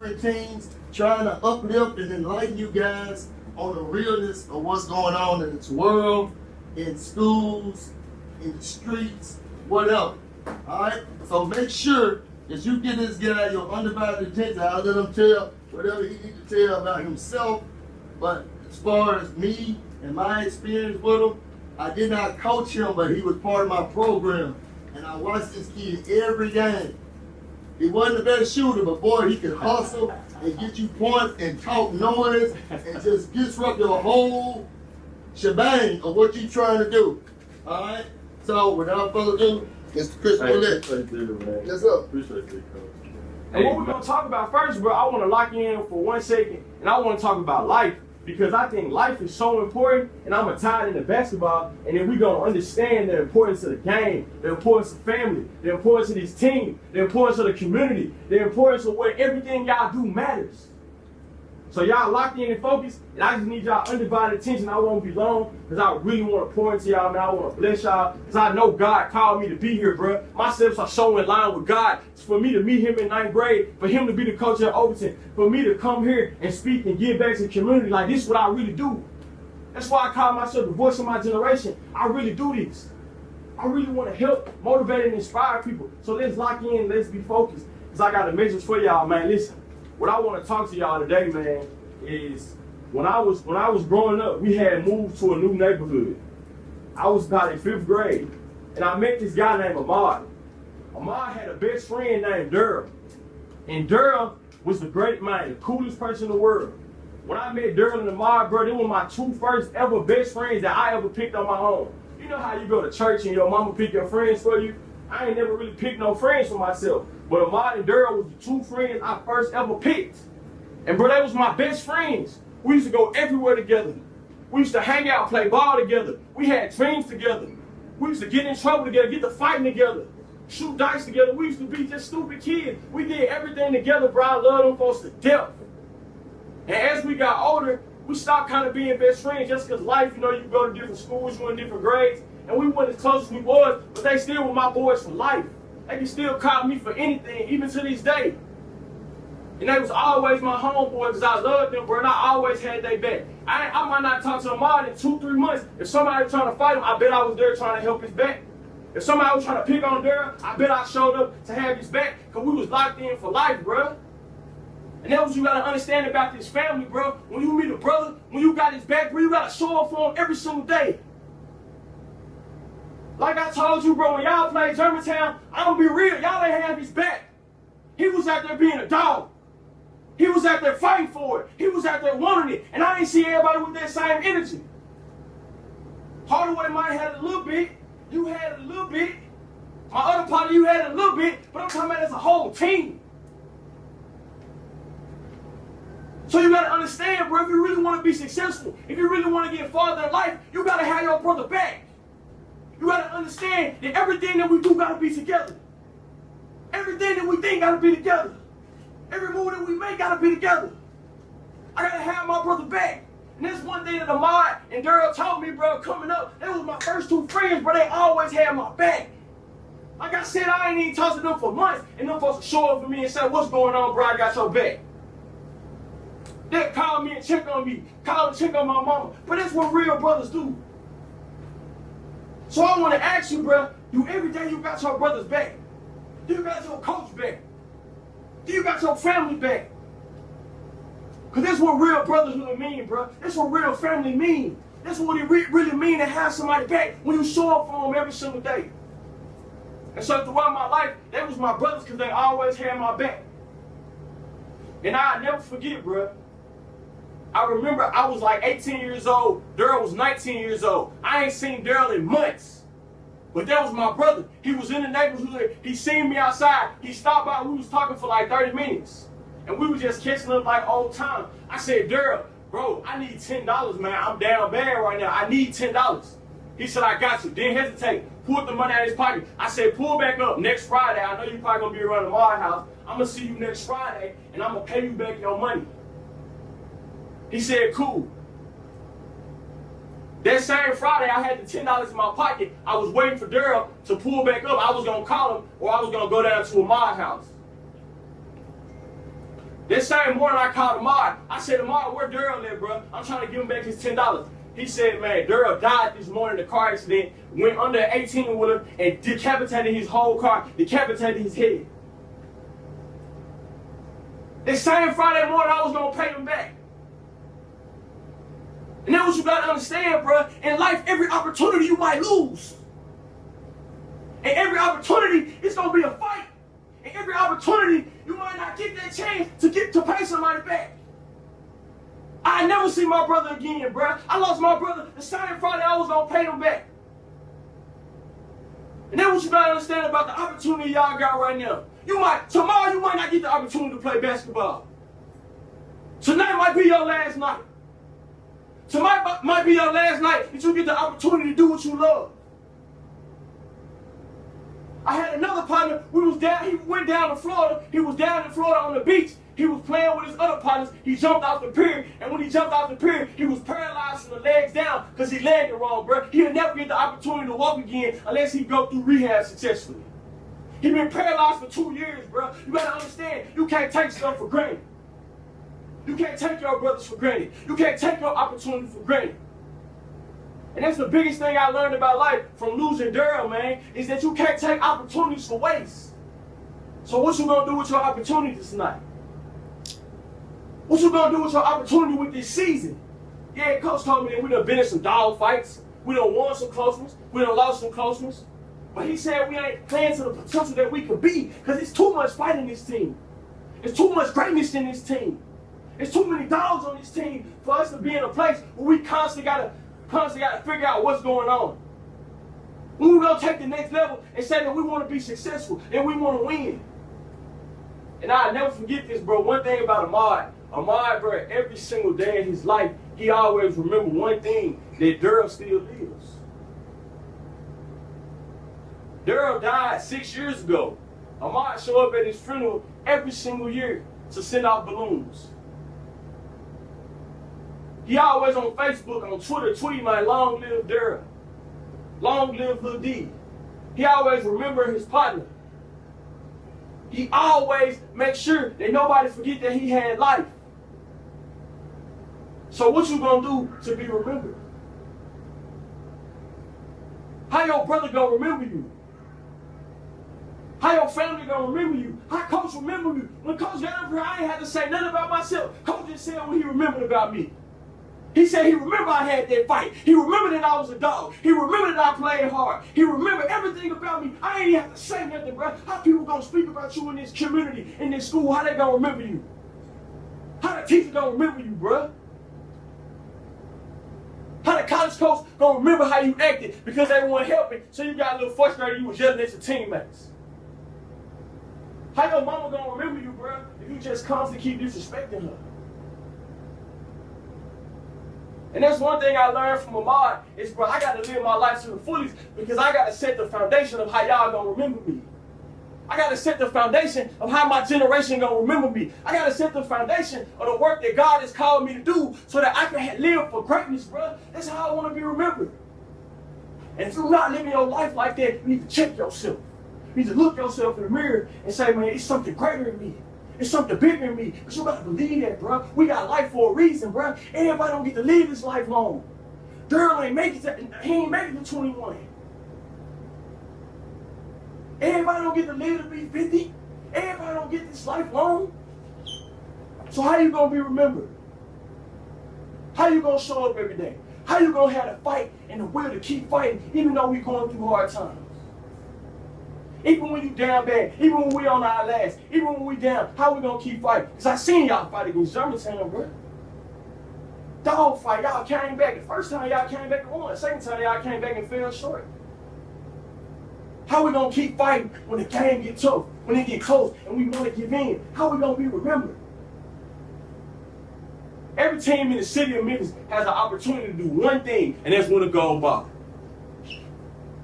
teams trying to uplift and enlighten you guys on the realness of what's going on in this world, in schools, in the streets, whatever. Alright? So make sure that you give this guy your undivided attention. I'll let him tell whatever he needs to tell about himself. But as far as me and my experience with him, I did not coach him, but he was part of my program. And I watched this kid every game. He wasn't the best shooter, but boy, he could hustle and get you points and talk noise and just disrupt your whole shebang of what you're trying to do. All right? So, without further ado, Mr. Christion Willett. Yes, sir. Appreciate you, Coach. And what we're going to talk about first, bro, I want to lock in for 1 second, and I want to talk about life, because I think life is so important, and I'm going to tie it into basketball, and then we're going to understand the importance of the game, the importance of family, the importance of this team, the importance of the community, the importance of where everything y'all do matters. So y'all locked in and focused, and I just need y'all undivided attention. I won't be long, because I really want to pour into y'all, man. I want to bless y'all, because I know God called me to be here, bro. My steps are so in line with God. It's for me to meet him in 9th grade, for him to be the coach at Overton, for me to come here and speak and give back to the community. Like, this is what I really do. That's why I call myself the voice of my generation. I really do this. I really want to help, motivate, and inspire people. So let's lock in, let's be focused, because I got a message for y'all, man. Listen. What I want to talk to y'all today, man, is when I was growing up, we had moved to a new neighborhood. I was about in 5th grade, and I met this guy named Ahmad. Ahmad had a best friend named Daryl, and Daryl was the great man, the coolest person in the world. When I met Daryl and Ahmad, bro, they were my 2 first ever best friends that I ever picked on my own. You know how you go to church and your mama pick your friends for you? I ain't never really picked no friends for myself. But Ahmad and Daryl was the 2 friends I first ever picked. And bro, they was my best friends. We used to go everywhere together. We used to hang out, play ball together. We had dreams together. We used to get in trouble together, get to fighting together, shoot dice together. We used to be just stupid kids. We did everything together, bro. I love them folks to death. And as we got older, we stopped kind of being best friends just because life, you know, you go to different schools, you in different grades. And we weren't as close as we was, but they still were my boys for life. They can still call me for anything, even to this day. And they was always my homeboys because I loved them, bro, and I always had their back. I might not talk to Ahmad in 2-3 months. If somebody was trying to fight him, I bet I was there trying to help his back. If somebody was trying to pick on Daryl, I bet I showed up to have his back, because we was locked in for life, bro. And that's what you gotta understand about this family, bro. When you meet a brother, when you got his back, bro, you gotta show up for him every single day. Like I told you, bro, when y'all played Germantown, I'm gonna be real, y'all ain't have his back. He was out there being a dog. He was out there fighting for it. He was out there wanting it. And I ain't see everybody with that same energy. Hardaway might have had a little bit. You had a little bit. My other partner, you had a little bit. But I'm talking about as a whole team. So you gotta understand, bro, if you really want to be successful, if you really want to get farther in life, you gotta have your brother back. You gotta understand that everything that we do gotta be together. Everything that we think gotta be together. Every move that we make gotta be together. I gotta have my brother back. And that's one thing that Ahmad and Daryl taught me, bro, coming up. They was my first 2 friends, but they always had my back. Like I said, I ain't even talked to them for months, and them folks show up for me and say, "What's going on, bro? I got your back." They call me and check on me, call and check on my mama. But that's what real brothers do. So I want to ask you, bro, do every day you got your brother's back? Do you got your coach back? Do you got your family back? Because that's what real brothers really mean, bro. That's what real family mean. That's what it really mean to have somebody back when you show up for them every single day. And so throughout my life, they was my brothers because they always had my back. And I'll never forget, bro. I remember I was like 18 years old. Daryl was 19 years old. I ain't seen Daryl in months. But that was my brother. He was in the neighborhood. He seen me outside. He stopped by. We was talking for like 30 minutes. And we were just catching up like old time. I said, "Daryl, bro, I need $10, man. I'm down bad right now. I need $10. He said, "I got you." Didn't hesitate. Pulled the money out of his pocket. I said, "Pull back up next Friday. I know you probably going to be around my house. I'm going to see you next Friday, and I'm going to pay you back your money." He said, "Cool." That same Friday, I had the $10 in my pocket. I was waiting for Daryl to pull back up. I was going to call him, or I was going to go down to my house. This same morning I called Ahmad. I said, Ahmad, where Daryl at, bro? I'm trying to give him back his $10. He said, man, Daryl died this morning in a car accident, went under an 18-wheeler and decapitated his whole car, decapitated his head. This same Friday morning, I was going to pay him back. And that's what you got to understand, bro. In life, every opportunity you might lose. And every opportunity, it's going to be a fight. And every opportunity, you might not get that chance to pay somebody back. I never see my brother again, bro. I lost my brother the same Friday I was going to pay him back. And that's what you got to understand about the opportunity y'all got right now. Tomorrow you might not get the opportunity to play basketball. Tonight might be your last night. Tonight might be your last night that you get the opportunity to do what you love. I had another partner, he went down to Florida, he was down in Florida on the beach, he was playing with his other partners, he jumped off the pier, and when he jumped off the pier, he was paralyzed from the legs down because he landed wrong, bro. He'll never get the opportunity to walk again unless he go through rehab successfully. He been paralyzed for 2 years, bro. You gotta understand, you can't take stuff for granted. You can't take your brothers for granted. You can't take your opportunity for granted. And that's the biggest thing I learned about life from losing Daryl, man, is that you can't take opportunities for waste. So what you gonna do with your opportunities tonight? What you gonna do with your opportunity with this season? Yeah, Coach told me that we done been in some dog fights. We done won some close ones. We done lost some close ones. But he said we ain't playing to the potential that we could be because it's too much fight in this team. It's too much greatness in this team. There's too many dogs on this team for us to be in a place where we constantly gotta figure out what's going on. When we gonna take the next level and say that we want to be successful and we want to win. And I'll never forget this, bro. One thing about Ahmad, bro, every single day in his life, he always remember one thing, that Daryl still lives. Daryl died 6 years ago. Ahmad showed up at his funeral every single year to send out balloons. He always on Facebook, on Twitter, tweeting like, long live Daryl. Long live Lil D. He always remember his partner. He always makes sure that nobody forget that he had life. So what you gonna do to be remembered? How your brother gonna remember you? How your family gonna remember you? How Coach remember you? When Coach got up here, I ain't had to say nothing about myself. Coach just said what he remembered about me. He said he remembered I had that fight. He remembered that I was a dog. He remembered that I played hard. He remembered everything about me. I ain't even have to say nothing, bro. How people gonna speak about you in this community, in this school? How they gonna remember you? How the teacher gonna remember you, bro? How the college coach gonna remember how you acted because they weren't helping, so you got a little frustrated, you was yelling at your teammates? How your mama gonna remember you, bro, if you just constantly keep disrespecting her? And that's one thing I learned from Ahmad is, bro, I got to live my life to the fullest because I got to set the foundation of how y'all gonna remember me. I got to set the foundation of how my generation gonna remember me. I got to set the foundation of the work that God has called me to do so that I can live for greatness, bro. That's how I want to be remembered. And if you're not living your life like that, you need to check yourself. You need to look yourself in the mirror and say, man, it's something greater in me. It's something bigger in me. But you gotta believe that, bro. We got life for a reason, bro. Everybody don't get to live this life long. Daryl ain't make it to 21. Everybody don't get to live to be 50. Everybody don't get this life long. So how you gonna be remembered? How you gonna show up every day? How you gonna have the fight and the will to keep fighting even though we going through hard times? Even when you down bad, even when we on our last, even when we down, how we gonna keep fighting? Because I seen y'all fight against Germantown, bro. Dog fight, y'all came back. The first time y'all came back and won. The second time y'all came back and fell short. How we gonna keep fighting when the game get tough, when it get close, and we wanna give in? How we gonna be remembered? Every team in the city of Memphis has an opportunity to do one thing, and that's win a gold ball.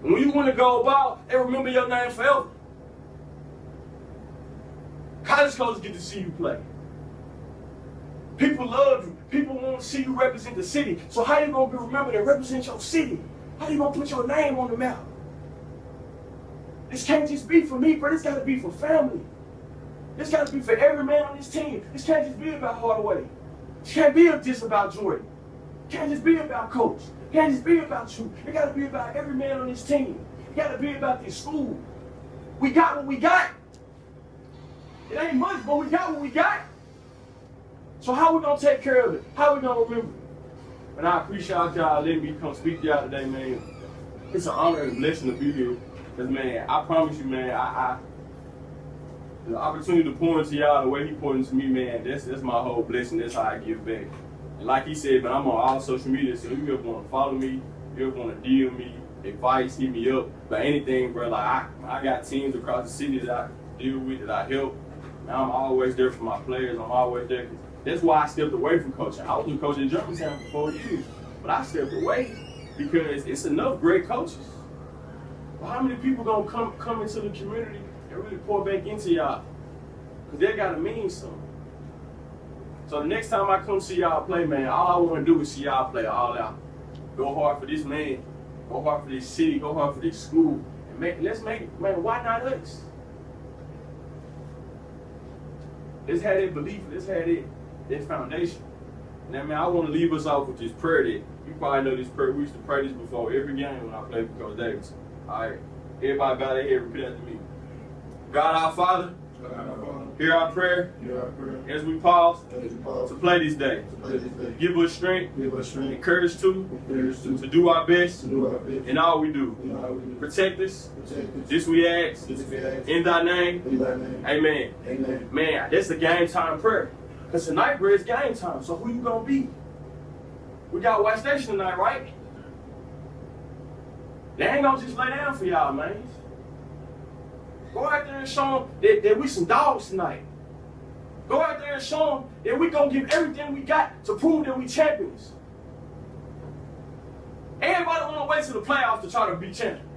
When you win a gold ball, they remember your name forever. College coaches get to see you play. People love you. People want to see you represent the city. So how you gonna be remembered and represent your city? How you gonna put your name on the map? This can't just be for me, bro. This gotta be for family. This got to be for every man on this team. This can't just be about Hardaway. This can't be just about Jordan. It can't just be about coach. It can't just be about you. It got to be about every man on this team. It got to be about this school. We got what we got. It ain't much, but we got what we got. So how we gonna take care of it? How we gonna remember it? And I appreciate y'all letting me come speak to y'all today, man. It's an honor and a blessing to be here. Cause man, I promise you, man, the opportunity to pour into y'all the way he poured into me, man, that's my whole blessing. That's how I give back. And like he said, man, I'm on all social media, so if you ever want to follow me, if you ever want to DM me, advice, hit me up, but anything, bro. Like I got teams across the city that I deal with, that I help. And I'm always there for my players. I'm always there. That's why I stepped away from coaching. I was coaching in Germantown for 4 years, but I stepped away because it's enough great coaches. But how many people gonna come into the community and really pour back into y'all? Because they gotta mean something. So the next time I come see y'all play, man, all I want to do is see y'all play all out. Go hard for this man. Go hard for this city. Go hard for this school. And let's make it, man. Why not us? Let's have that belief. Let's have that foundation. And man, I want to leave us off with this prayer that you probably know this prayer. We used to pray this before every game when I played for Coach Davis. All right, everybody bow their head, repeat after me. God our Father, hear our prayer as we pause to play this day. Give us strength, and courage to do our best in all we do. Protect us. This we ask. In thy name. Amen. Man, that's the game time prayer. Because tonight, bro, it's game time. So who you going to be? We got White Station tonight, right? They ain't going to just lay down for y'all, man. Go out there and show them that we some dogs tonight. Go out there and show them that we gonna give everything we got to prove that we champions. Everybody wanna wait till the playoffs to try to be champions.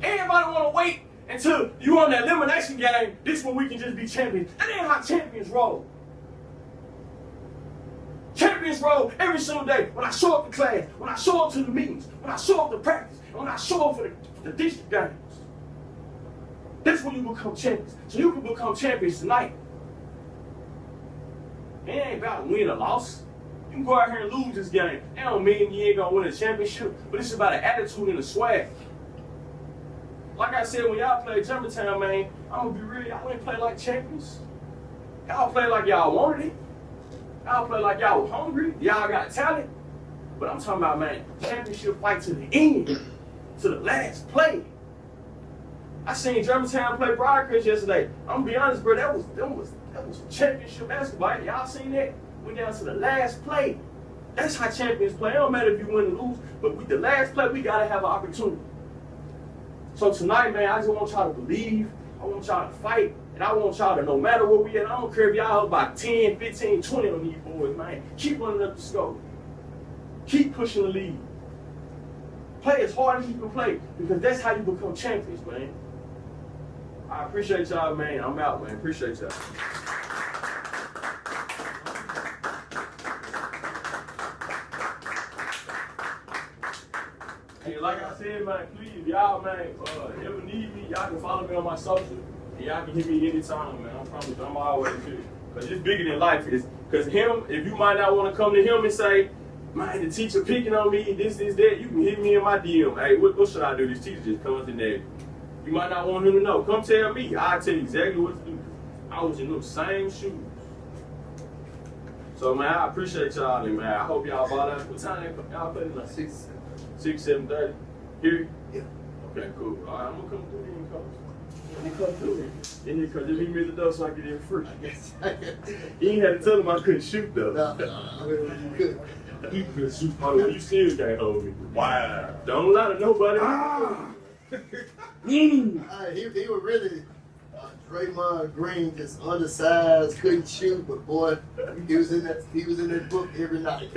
Everybody wanna wait until you on the elimination game, this when we can just be champions. That ain't how champions roll. Champions roll every single day. When I show up to class, when I show up to the meetings, when I show up to practice, and when I show up for the district games. That's when you become champions. So you can become champions tonight. It ain't about win or loss. You can go out here and lose this game. That don't mean you ain't gonna win a championship, but it's about an attitude and a swag. Like I said, when y'all play Germantown, man, I'm gonna be real, y'all ain't play like champions. Y'all play like y'all wanted it. Y'all play like y'all was hungry. Y'all got talent. But I'm talking about, man, championship fight to the end, to the last play. I seen Germantown play Briarcrest yesterday. I'm gonna be honest, bro, that was championship basketball. Y'all seen that? Went down to the last play. That's how champions play. It don't matter if you win or lose, but with the last play, we gotta have an opportunity. So tonight, man, I just want y'all to believe. I want y'all to fight. And I want y'all to, no matter where we at, I don't care if y'all up by 10, 15, 20 on these boys, man. Keep running up the score. Keep pushing the lead. Play as hard as you can play, because that's how you become champions, man. I appreciate y'all, man. I'm out, man. Appreciate y'all. Hey, like I said, man, please, y'all, man, ever need me, y'all can follow me on my social, and y'all can hit me anytime, man. I promise you, I'm always here. Because it's bigger than life. Because him, if you might not want to come to him and say, man, the teacher picking on me, this, that, you can hit me in my DM. Hey, what should I do? This teacher just comes in there. You might not want him to know. Come tell me. I'll tell you exactly what to do. I was in those same shoes. So, man, I appreciate y'all, and, man, I hope y'all bought out. What time y'all play tonight? 6, 7:30. Here? Yeah. Okay, cool. All right, I'm going to come through here, coach. Let me come through here. Then you come, just leave me at the door so I get in free. You ain't had to tell him I couldn't shoot, though. No, you could. You could shoot. Oh, you still can't hold me. Wow. Don't lie to nobody. He was really Draymond Green, just undersized, couldn't shoot, but boy, he was in that book every night.